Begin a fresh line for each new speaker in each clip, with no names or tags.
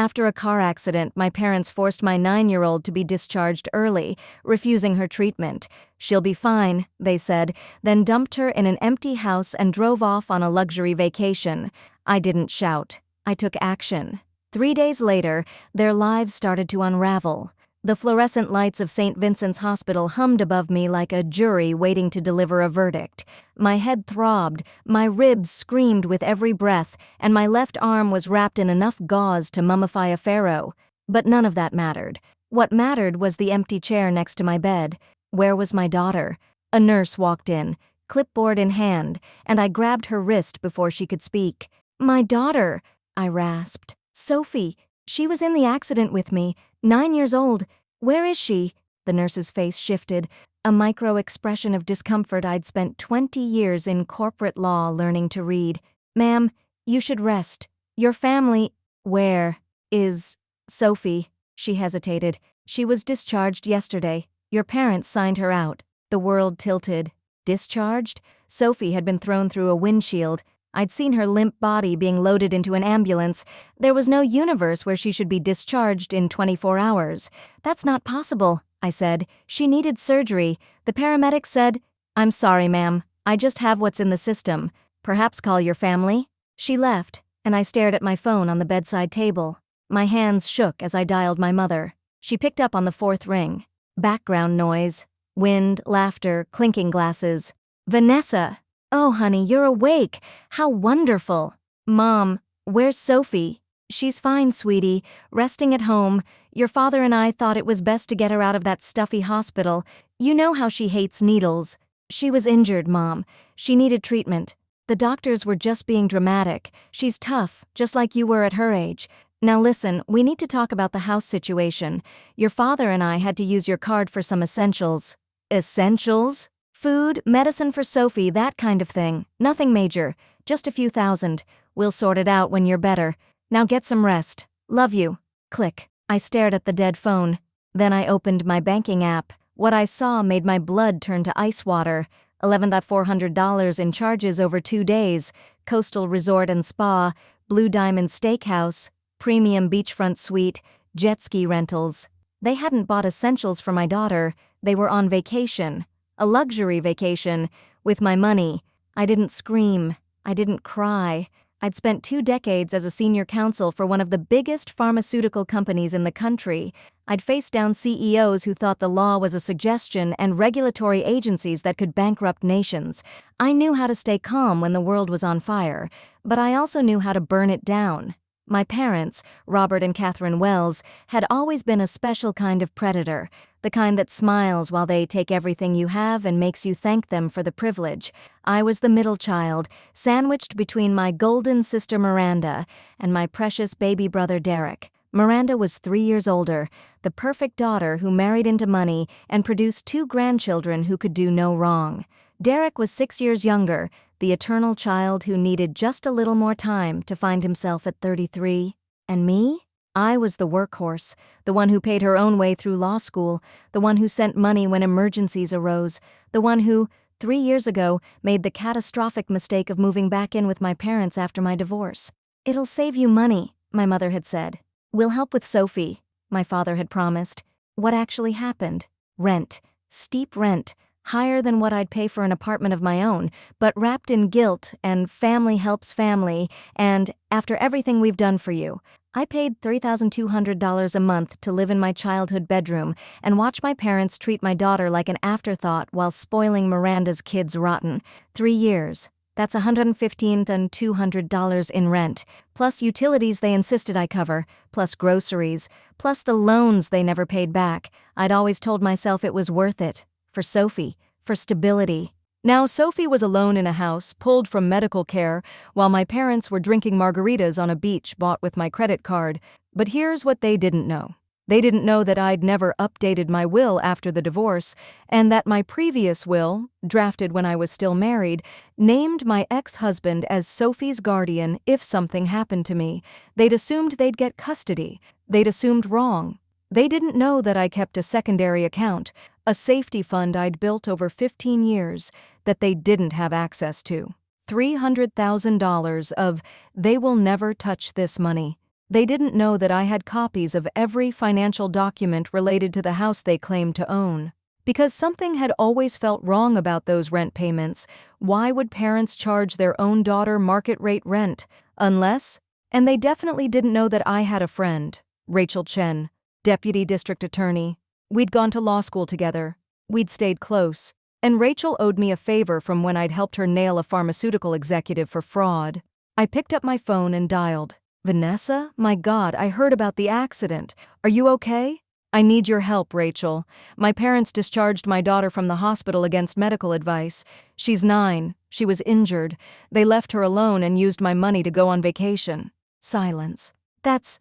After a car accident, my parents forced my 9-year-old to be discharged early, refusing her treatment. She'll be fine, they said, then dumped her in an empty house and drove off on a luxury vacation. I didn't shout. I took action. 3 days later, their lives started to unravel. The fluorescent lights of St. Vincent's Hospital hummed above me like a jury waiting to deliver a verdict. My head throbbed, my ribs screamed with every breath, and my left arm was wrapped in enough gauze to mummify a pharaoh. But none of that mattered. What mattered was the empty chair next to my bed. Where was my daughter? A nurse walked in, clipboard in hand, and I grabbed her wrist before she could speak. "My daughter," I rasped. "Sophie. She was in the accident with me, 9 years old. Where is she?" The nurse's face shifted, a micro-expression of discomfort I'd spent 20 years in corporate law learning to read. "Ma'am, you should rest. Your family—" "Where is Sophie?" She hesitated. "She was discharged yesterday. Your parents signed her out." The world tilted. Discharged? Sophie had been thrown through a windshield. I'd seen her limp body being loaded into an ambulance. There was no universe where she should be discharged in 24 hours. "That's not possible," I said. "She needed surgery." The paramedic said, "I'm sorry, ma'am. I just have what's in the system. Perhaps call your family." She left, and I stared at my phone on the bedside table. My hands shook as I dialed my mother. She picked up on the 4th ring. Background noise. Wind, laughter, clinking glasses. "Vanessa! Oh, honey, you're awake. How wonderful." "Mom, where's Sophie?" "She's fine, sweetie. Resting at home. Your father and I thought it was best to get her out of that stuffy hospital. You know how she hates needles." "She was injured, Mom. She needed treatment. The doctors were just being dramatic. She's tough, just like you were at her age. Now listen, we need to talk about the house situation. Your father and I had to use your card for some essentials." "Essentials?" "Food, medicine for Sophie, that kind of thing. Nothing major. Just a few thousand. We'll sort it out when you're better. Now get some rest. Love you." Click. I stared at the dead phone. Then I opened my banking app. What I saw made my blood turn to ice water. $11,400 in charges over 2 days. Coastal Resort and Spa, Blue Diamond Steakhouse, premium beachfront suite, jet ski rentals. They hadn't bought essentials for my daughter. They were on vacation. A luxury vacation, with my money. I didn't scream. I didn't cry. I'd spent 2 decades as a senior counsel for one of the biggest pharmaceutical companies in the country. I'd faced down CEOs who thought the law was a suggestion and regulatory agencies that could bankrupt nations. I knew how to stay calm when the world was on fire, but I also knew how to burn it down. My parents, Robert and Catherine Wells, had always been a special kind of predator, the kind that smiles while they take everything you have and makes you thank them for the privilege. I was the middle child, sandwiched between my golden sister Miranda and my precious baby brother Derek. Miranda was 3 years older, the perfect daughter who married into money and produced 2 grandchildren who could do no wrong. Derek was 6 years younger, the eternal child who needed just a little more time to find himself at 33. And me? I was the workhorse, the one who paid her own way through law school, the one who sent money when emergencies arose, the one who, 3 years ago, made the catastrophic mistake of moving back in with my parents after my divorce. "It'll save you money," my mother had said. "We'll help with Sophie," my father had promised. What actually happened? Rent. Steep rent. Higher than what I'd pay for an apartment of my own, but wrapped in guilt and family helps family, and after everything we've done for you. I paid $3,200 a month to live in my childhood bedroom and watch my parents treat my daughter like an afterthought while spoiling Miranda's kids rotten. 3 years. That's $115 and $200 in rent, plus utilities they insisted I cover, plus groceries, plus the loans they never paid back. I'd always told myself it was worth it. For Sophie, for stability. Now Sophie was alone in a house, pulled from medical care, while my parents were drinking margaritas on a beach bought with my credit card. But here's what they didn't know. They didn't know that I'd never updated my will after the divorce, and that my previous will, drafted when I was still married, named my ex-husband as Sophie's guardian if something happened to me. They'd assumed they'd get custody. They'd assumed wrong. They didn't know that I kept a secondary account, a safety fund I'd built over 15 years that they didn't have access to. $300,000 of "they will never touch this money." They didn't know that I had copies of every financial document related to the house they claimed to own. Because something had always felt wrong about those rent payments, why would parents charge their own daughter market-rate rent? And they definitely didn't know that I had a friend, Rachel Chen, deputy district attorney. We'd gone to law school together. We'd stayed close. And Rachel owed me a favor from when I'd helped her nail a pharmaceutical executive for fraud. I picked up my phone and dialed. Vanessa? My God, I heard about the accident. Are you okay? I need your help, Rachel. My parents discharged my daughter from the hospital against medical advice. She's 9. She was injured. They left her alone and used my money to go on vacation. Silence. That's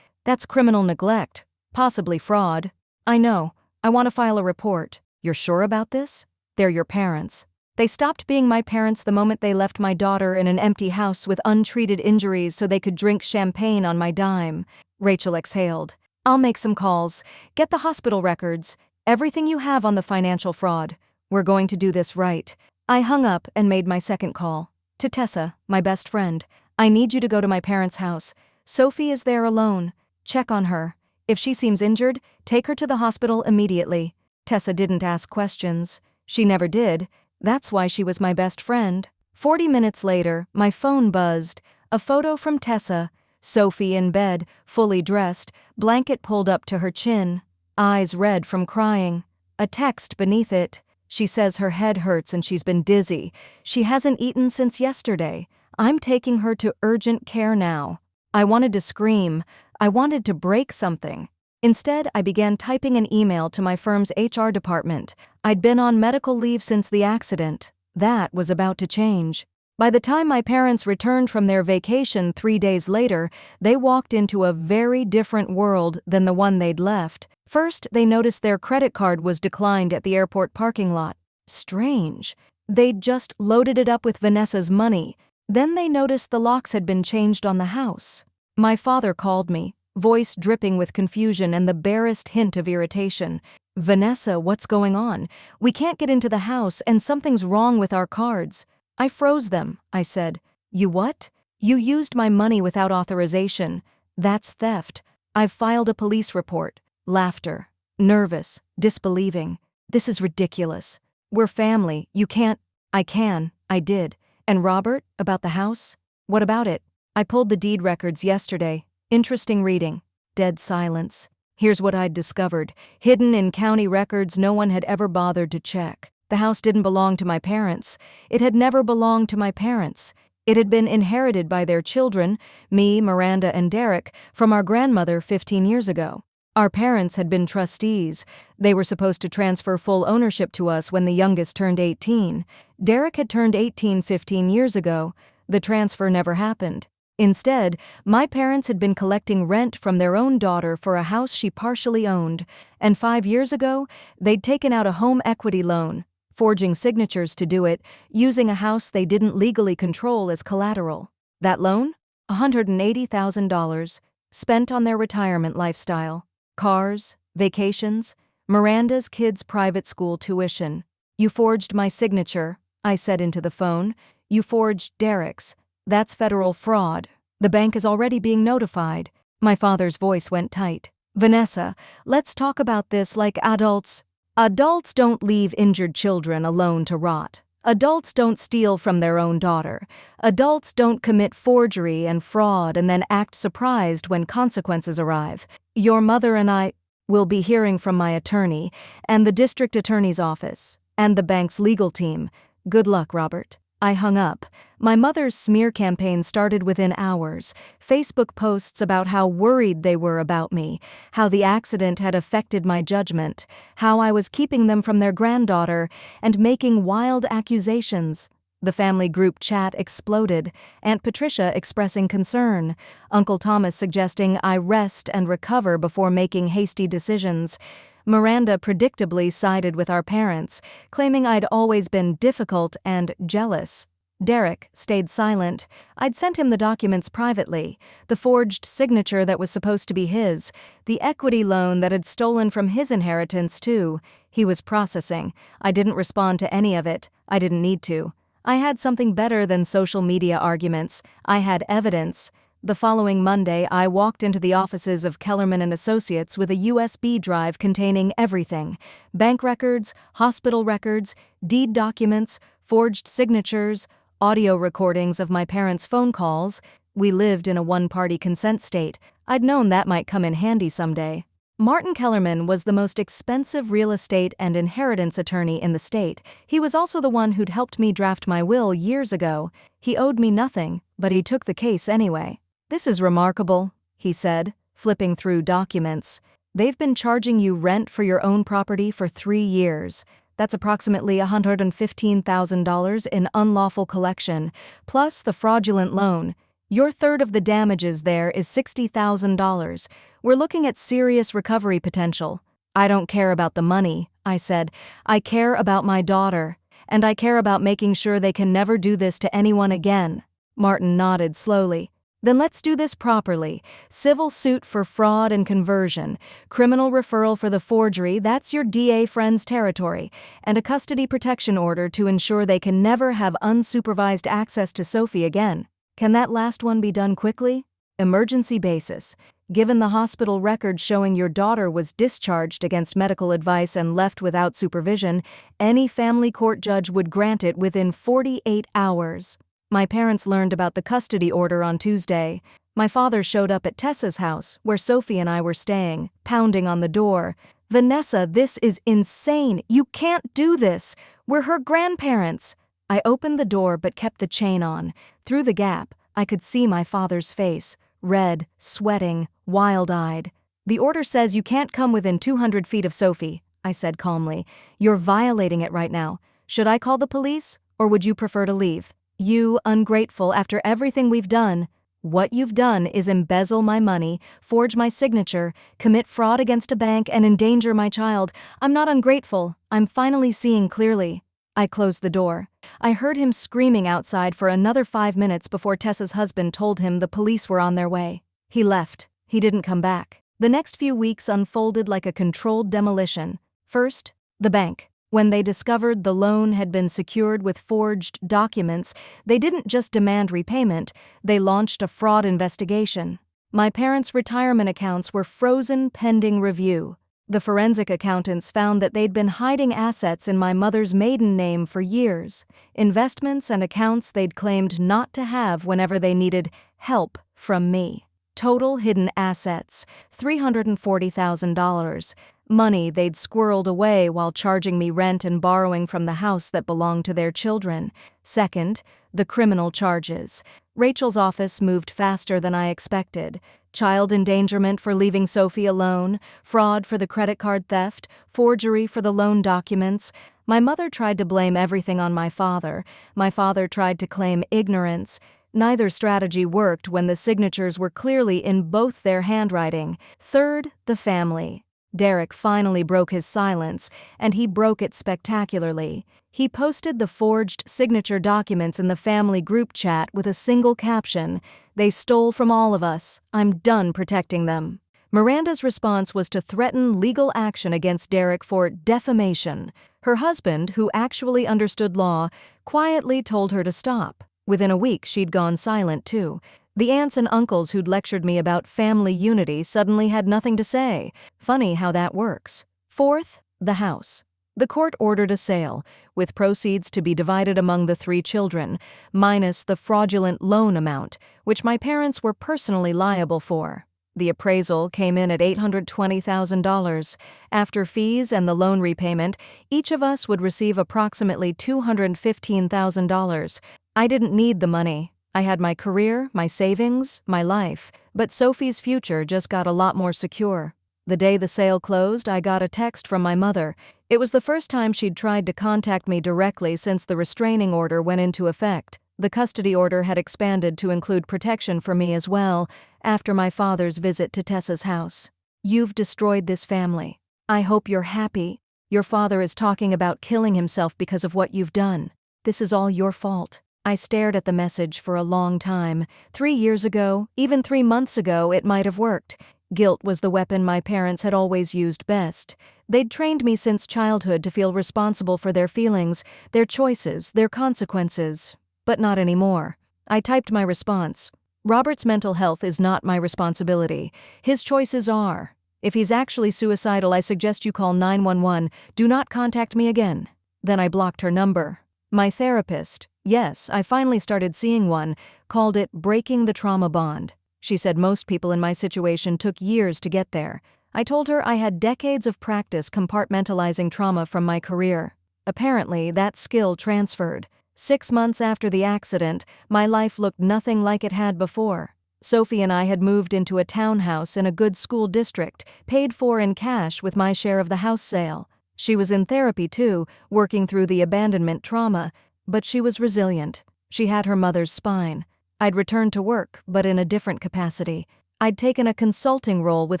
criminal neglect. Possibly fraud. I know. I want to file a report. You're sure about this? They're your parents. They stopped being my parents the moment they left my daughter in an empty house with untreated injuries so they could drink champagne on my dime. Rachel exhaled. I'll make some calls. Get the hospital records. Everything you have on the financial fraud. We're going to do this right. I hung up and made my second call. To Tessa, my best friend. I need you to go to my parents' house. Sophie is there alone. Check on her. If she seems injured, take her to the hospital immediately. Tessa didn't ask questions. She never did. That's why she was my best friend. 40 minutes later, my phone buzzed. A photo from Tessa. Sophie in bed, fully dressed, blanket pulled up to her chin, eyes red from crying. A text beneath it. She says her head hurts and she's been dizzy. She hasn't eaten since yesterday. I'm taking her to urgent care now. I wanted to scream. I wanted to break something. Instead, I began typing an email to my firm's HR department. I'd been on medical leave since the accident. That was about to change. By the time my parents returned from their vacation 3 days later, they walked into a very different world than the one they'd left. First, they noticed their credit card was declined at the airport parking lot. Strange. They'd just loaded it up with Vanessa's money. Then they noticed the locks had been changed on the house. My father called me, voice dripping with confusion and the barest hint of irritation. Vanessa, what's going on? We can't get into the house and something's wrong with our cards. I froze them, I said. You what? You used my money without authorization. That's theft. I've filed a police report. Laughter. Nervous. Disbelieving. This is ridiculous. We're family. You can't. I can. I did. And Robert, about the house? What about it? I pulled the deed records yesterday. Interesting reading. Dead silence. Here's what I'd discovered. Hidden in county records no one had ever bothered to check. The house didn't belong to my parents. It had never belonged to my parents. It had been inherited by their children, me, Miranda, and Derek, from our grandmother 15 years ago. Our parents had been trustees. They were supposed to transfer full ownership to us when the youngest turned 18. Derek had turned 18 15 years ago. The transfer never happened. Instead, my parents had been collecting rent from their own daughter for a house she partially owned, and 5 years ago, they'd taken out a home equity loan, forging signatures to do it, using a house they didn't legally control as collateral. That loan? $180,000, spent on their retirement lifestyle. Cars, vacations, Miranda's kids' private school tuition. You forged my signature, I said into the phone. You forged Derek's. That's federal fraud. The bank is already being notified. My father's voice went tight. Vanessa, let's talk about this like adults. Adults don't leave injured children alone to rot. Adults don't steal from their own daughter. Adults don't commit forgery and fraud and then act surprised when consequences arrive. Your mother and I will be hearing from my attorney and the district attorney's office and the bank's legal team. Good luck, Robert. I hung up. My mother's smear campaign started within hours. Facebook posts about how worried they were about me, how the accident had affected my judgment, how I was keeping them from their granddaughter, and making wild accusations. The family group chat exploded, Aunt Patricia expressing concern, Uncle Thomas suggesting I rest and recover before making hasty decisions. Miranda predictably sided with our parents, claiming I'd always been difficult and jealous. Derek stayed silent. I'd sent him the documents privately, the forged signature that was supposed to be his, the equity loan that had stolen from his inheritance too. He was processing. I didn't respond to any of it. I didn't need to. I had something better than social media arguments. I had evidence. The following Monday, I walked into the offices of Kellerman and Associates with a USB drive containing everything: bank records, hospital records, deed documents, forged signatures, audio recordings of my parents' phone calls. We lived in a one-party consent state. I'd known that might come in handy someday. Martin Kellerman was the most expensive real estate and inheritance attorney in the state. He was also the one who'd helped me draft my will years ago. He owed me nothing, but he took the case anyway. "This is remarkable," he said, flipping through documents. "They've been charging you rent for your own property for 3 years. That's approximately $115,000 in unlawful collection, plus the fraudulent loan. Your third of the damages there is $60,000. We're looking at serious recovery potential." "I don't care about the money," I said. "I care about my daughter, and I care about making sure they can never do this to anyone again." Martin nodded slowly. "Then let's do this properly. Civil suit for fraud and conversion, criminal referral for the forgery, that's your DA friend's territory, and a custody protection order to ensure they can never have unsupervised access to Sophie again. Can that last one be done quickly? Emergency basis. Given the hospital record showing your daughter was discharged against medical advice and left without supervision, any family court judge would grant it within 48 hours. My parents learned about the custody order on Tuesday. My father showed up at Tessa's house, where Sophie and I were staying, pounding on the door. "Vanessa, this is insane. You can't do this. We're her grandparents." I opened the door but kept the chain on. Through the gap, I could see my father's face, red, sweating, wild-eyed. "The order says you can't come within 200 feet of Sophie," I said calmly. "You're violating it right now. Should I call the police, or would you prefer to leave?" "You, ungrateful, after everything we've done." "What you've done is embezzle my money, forge my signature, commit fraud against a bank, and endanger my child. I'm not ungrateful. I'm finally seeing clearly." I closed the door. I heard him screaming outside for another 5 minutes before Tessa's husband told him the police were on their way. He left. He didn't come back. The next few weeks unfolded like a controlled demolition. First, the bank. When they discovered the loan had been secured with forged documents, they didn't just demand repayment, they launched a fraud investigation. My parents' retirement accounts were frozen pending review. The forensic accountants found that they'd been hiding assets in my mother's maiden name for years, investments and accounts they'd claimed not to have whenever they needed help from me. Total hidden assets, $340,000. Money they'd squirreled away while charging me rent and borrowing from the house that belonged to their children. Second, the criminal charges. Rachel's office moved faster than I expected. Child endangerment for leaving Sophie alone, fraud for the credit card theft, forgery for the loan documents. My mother tried to blame everything on my father. My father tried to claim ignorance. Neither strategy worked when the signatures were clearly in both their handwriting. Third, the family. Derek finally broke his silence, and he broke it spectacularly. He posted the forged signature documents in the family group chat with a single caption: "They stole from all of us. I'm done protecting them." Miranda's response was to threaten legal action against Derek for defamation. Her husband, who actually understood law, quietly told her to stop. Within a week, she'd gone silent, too. The aunts and uncles who'd lectured me about family unity suddenly had nothing to say. Funny how that works. Fourth, the house. The court ordered a sale, with proceeds to be divided among the 3 children, minus the fraudulent loan amount, which my parents were personally liable for. The appraisal came in at $820,000. After fees and the loan repayment, each of us would receive approximately $215,000. I didn't need the money. I had my career, my savings, my life, but Sophie's future just got a lot more secure. The day the sale closed, I got a text from my mother. It was the first time she'd tried to contact me directly since the restraining order went into effect. The custody order had expanded to include protection for me as well after my father's visit to Tessa's house. "You've destroyed this family. I hope you're happy. Your father is talking about killing himself because of what you've done. This is all your fault." I stared at the message for a long time. 3 years ago, even 3 months ago, it might have worked. Guilt was the weapon my parents had always used best. They'd trained me since childhood to feel responsible for their feelings, their choices, their consequences. But not anymore. I typed my response. Robert's mental health is not my responsibility. His choices are. If he's actually suicidal, I suggest you call 911. Do not contact me again." Then I blocked her number. My therapist, yes, I finally started seeing one, called it breaking the trauma bond. She said most people in my situation took years to get there. I told her I had decades of practice compartmentalizing trauma from my career. Apparently, that skill transferred. 6 months after the accident, my life looked nothing like it had before. Sophie and I had moved into a townhouse in a good school district, paid for in cash with my share of the house sale. She was in therapy too, working through the abandonment trauma, but she was resilient. She had her mother's spine. I'd returned to work, but in a different capacity. I'd taken a consulting role with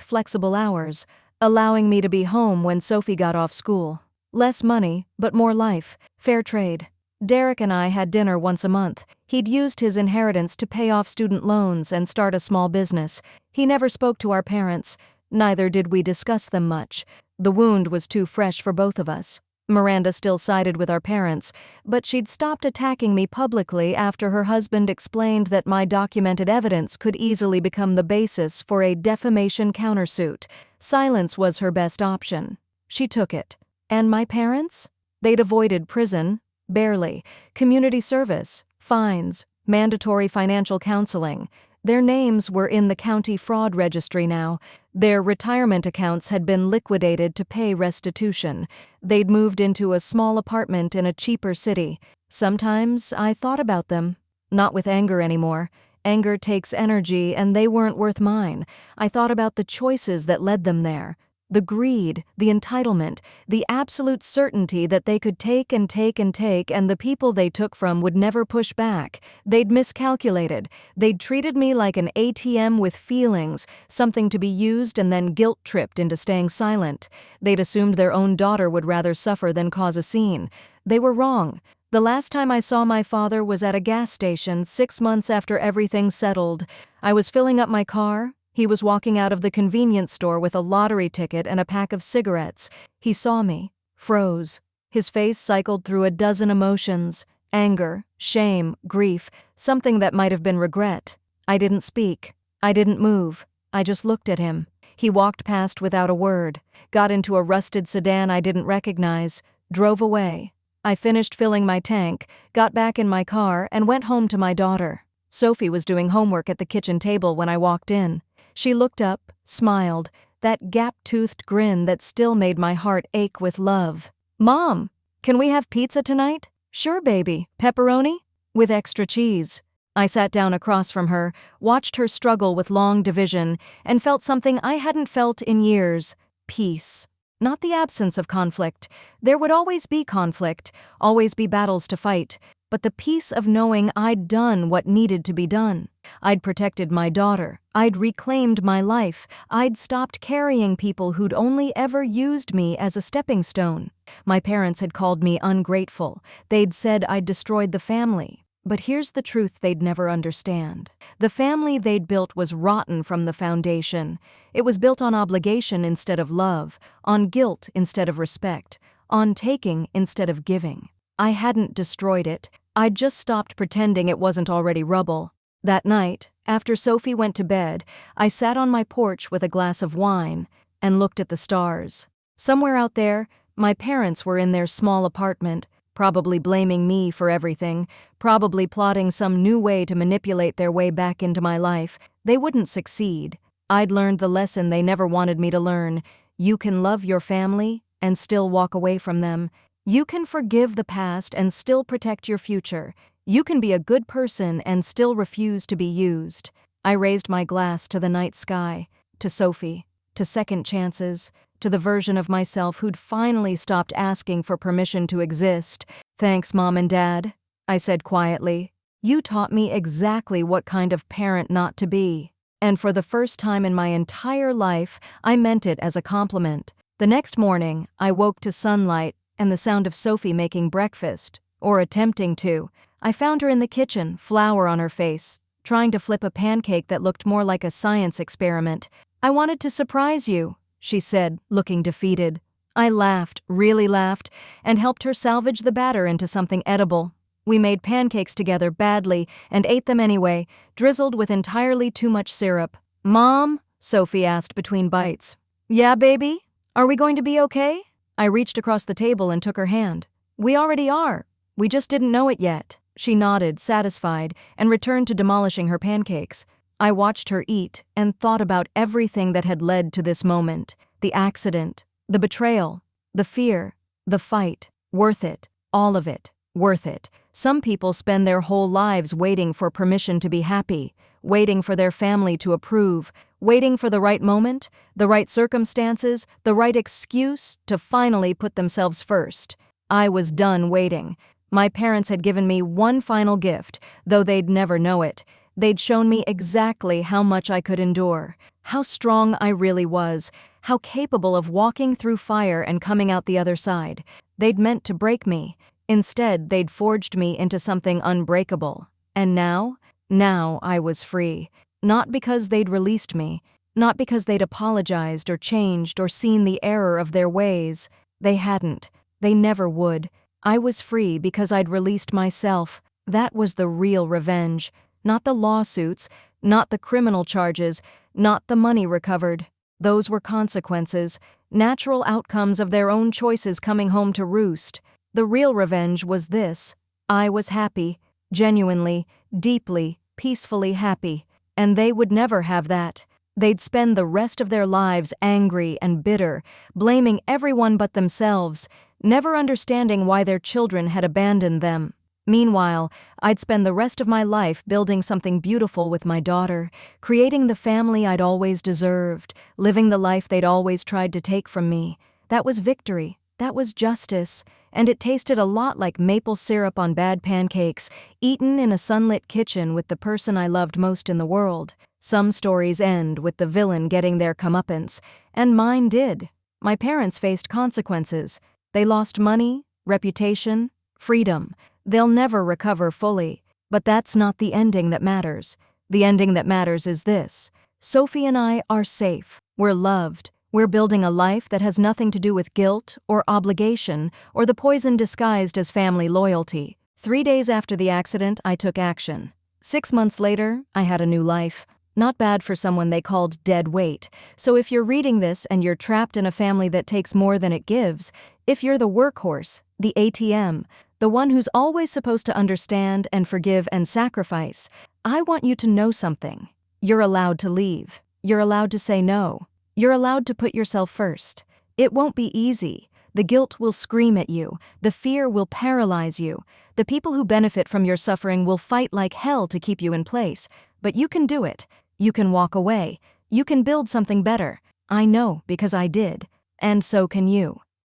flexible hours, allowing me to be home when Sophie got off school. Less money, but more life. Fair trade. Derek and I had dinner once a month. He'd used his inheritance to pay off student loans and start a small business. He never spoke to our parents. Neither did we discuss them much. The wound was too fresh for both of us. Miranda still sided with our parents, but she'd stopped attacking me publicly after her husband explained that my documented evidence could easily become the basis for a defamation countersuit. Silence was her best option. She took it. And my parents? They'd avoided prison. Barely. Community service, fines, mandatory financial counseling. Their names were in the county fraud registry now. Their retirement accounts had been liquidated to pay restitution. They'd moved into a small apartment in a cheaper city. Sometimes I thought about them. Not with anger anymore. Anger takes energy, and they weren't worth mine. I thought about the choices that led them there. The greed, the entitlement, the absolute certainty that they could take and take and take, and the people they took from would never push back. They'd miscalculated. They'd treated me like an ATM with feelings, something to be used and then guilt-tripped into staying silent. They'd assumed their own daughter would rather suffer than cause a scene. They were wrong. The last time I saw my father was at a gas station 6 months after everything settled. I was filling up my car. He was walking out of the convenience store with a lottery ticket and a pack of cigarettes. He saw me, froze. His face cycled through a dozen emotions: anger, shame, grief, something that might have been regret. I didn't speak. I didn't move. I just looked at him. He walked past without a word, got into a rusted sedan I didn't recognize, drove away. I finished filling my tank, got back in my car, and went home to my daughter. Sophie was doing homework at the kitchen table when I walked in. She looked up, smiled, that gap-toothed grin that still made my heart ache with love. "Mom, can we have pizza tonight?" "Sure, baby. Pepperoni?" "With extra cheese." I sat down across from her, watched her struggle with long division, and felt something I hadn't felt in years: peace. Not the absence of conflict. There would always be conflict, always be battles to fight, but the peace of knowing I'd done what needed to be done. I'd protected my daughter. I'd reclaimed my life. I'd stopped carrying people who'd only ever used me as a stepping stone. My parents had called me ungrateful. They'd said I'd destroyed the family. But here's the truth they'd never understand. The family they'd built was rotten from the foundation. It was built on obligation instead of love, on guilt instead of respect, on taking instead of giving. I hadn't destroyed it. I'd just stopped pretending it wasn't already rubble. That night, after Sophie went to bed, I sat on my porch with a glass of wine and looked at the stars. Somewhere out there, my parents were in their small apartment, probably blaming me for everything, probably plotting some new way to manipulate their way back into my life. They wouldn't succeed. I'd learned the lesson they never wanted me to learn. You can love your family and still walk away from them. You can forgive the past and still protect your future. You can be a good person and still refuse to be used. I raised my glass to the night sky, to Sophie, to second chances, to the version of myself who'd finally stopped asking for permission to exist. "Thanks, Mom and Dad," I said quietly. "You taught me exactly what kind of parent not to be." And for the first time in my entire life, I meant it as a compliment. The next morning, I woke to sunlight and the sound of Sophie making breakfast, or attempting to. I found her in the kitchen, flour on her face, trying to flip a pancake that looked more like a science experiment. "I wanted to surprise you," she said, looking defeated. I laughed, really laughed, and helped her salvage the batter into something edible. We made pancakes together badly and ate them anyway, drizzled with entirely too much syrup. "Mom?" Sophie asked between bites. "Yeah, baby? Are we going to be okay?" I reached across the table and took her hand. "We already are. We just didn't know it yet." She nodded, satisfied, and returned to demolishing her pancakes. I watched her eat and thought about everything that had led to this moment. The accident, the betrayal, the fear, the fight. Worth it. All of it. Worth it. Some people spend their whole lives waiting for permission to be happy, waiting for their family to approve, waiting for the right moment, the right circumstances, the right excuse to finally put themselves first. I was done waiting. My parents had given me one final gift, though they'd never know it. They'd shown me exactly how much I could endure, how strong I really was, how capable of walking through fire and coming out the other side. They'd meant to break me. Instead, they'd forged me into something unbreakable. And now I was free. Not because they'd released me, not because they'd apologized or changed or seen the error of their ways. They hadn't. They never would. I was free because I'd released myself. That was the real revenge. Not the lawsuits, not the criminal charges, not the money recovered. Those were consequences, natural outcomes of their own choices coming home to roost. The real revenge was this. I was happy, genuinely, deeply, peacefully happy. And they would never have that. They'd spend the rest of their lives angry and bitter, blaming everyone but themselves, never understanding why their children had abandoned them. Meanwhile, I'd spend the rest of my life building something beautiful with my daughter, creating the family I'd always deserved, living the life they'd always tried to take from me. That was victory. That was justice. And it tasted a lot like maple syrup on bad pancakes, eaten in a sunlit kitchen with the person I loved most in the world. Some stories end with the villain getting their comeuppance, and mine did. My parents faced consequences. They lost money, reputation, freedom. They'll never recover fully. But that's not the ending that matters. The ending that matters is this. Sophie and I are safe. We're loved. We're building a life that has nothing to do with guilt or obligation or the poison disguised as family loyalty. 3 days after the accident, I took action. 6 months later, I had a new life. Not bad for someone they called dead weight. So if you're reading this and you're trapped in a family that takes more than it gives, if you're the workhorse, the ATM, the one who's always supposed to understand and forgive and sacrifice, I want you to know something. You're allowed to leave. You're allowed to say no. You're allowed to put yourself first. It won't be easy. The guilt will scream at you. The fear will paralyze you. The people who benefit from your suffering will fight like hell to keep you in place. But you can do it. You can walk away. You can build something better. I know because I did. And so can you.